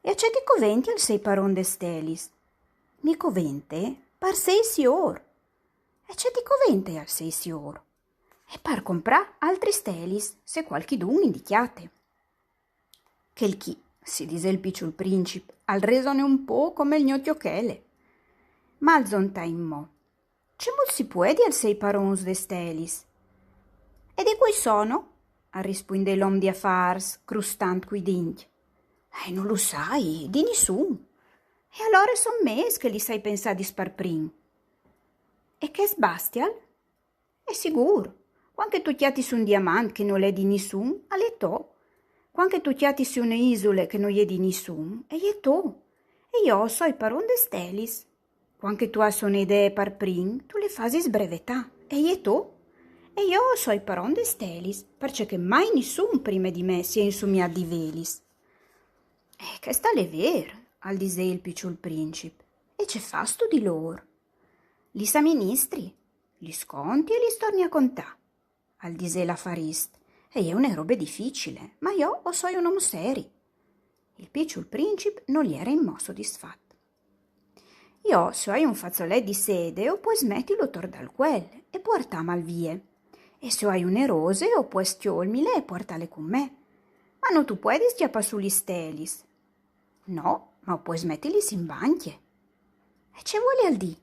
E a c'è che coventi al sei paron de stelis? Mi covente par 6 ore. E c'è di covente al 6 ore. E par comprà altri stelis, se qualchidun indichiate. Che il chi, si dise il picciul princip, al resone un po' come il gnocchio chele. Ma al zontaimmo, c'è mol si puedi al sei parons de stelis? E di cui sono? Arrisponde l'om di affars, crustant qui dinch. Non lo sai, di nessun. E allora son mes che li sai pensà di sparprin. E che sbastial? È sicuro. Quanche tu chiati su un diamant che non è di nessun, alle to. Quanche tu chiati su une isole che non è di nessun, e è to. E io so i paron de stelis. Quanche tu hai son idee parprin, tu le fasi sbrevetà, e è to. E io so i paron de stelis, perché che mai nessun prima di me si è insumiat di velis. Che sta le ver, al dise il picciol princip, e c'è fasto di lor. Li sa ministri, li sconti e li storni a contà, al dise l'affarist, e è una roba difficile, ma io o so un uomo seri. Il picciol princip non gli era immo soddisfatto. Io se hai un fazzolet di sede o puoi smettilo tordal quel e portam al vie. E se hai une rose o puoi stiolmile e portale con me. Ma non tu puoi schiappa sugli stelis. No, ma puoi smetterli in banchie. E ce vuole al dì?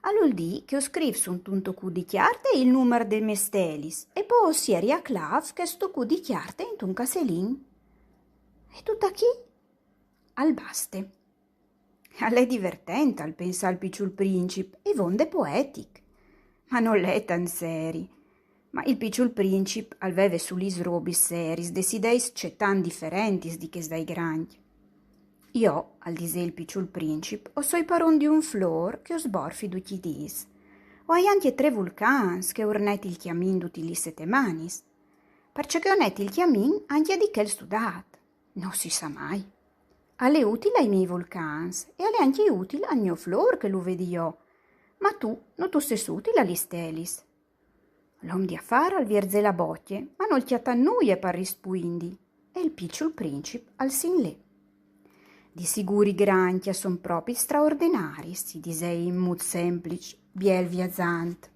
All'ul dì che ho scritto un tunto cu di chiarte il numero de me stelis e poi sieri a clav che sto cu di chiarte in un caselin. E tutta chi? Al baste. All'è divertente al pensa al picciul princip e vonde poetic. Ma non l'è tan seri. Ma il picciul princip alveve sulis robis seris, desideis c'è tan differentis di che dai granchi. Io, al dise il picciul princip, ho soi paron di un flor che ho sborfi duti dis. O hai anche 3 vulcans che orneti il chiamin duti li 7 manis. Perché che orneti il chiamin anche di che il studat. Non si sa mai. Alle utile ai miei vulcans e alle anche utile al mio flor che lo vedi io. Ma tu, non tu sei utile agli stelis. L'om di affare al vierze la bocchie, ma non chiata nuie par rispuindi. E il picciul princip al sin lè. Di sicuri granchia son propri straordinari, si disei in mut semplice, biel viazzant.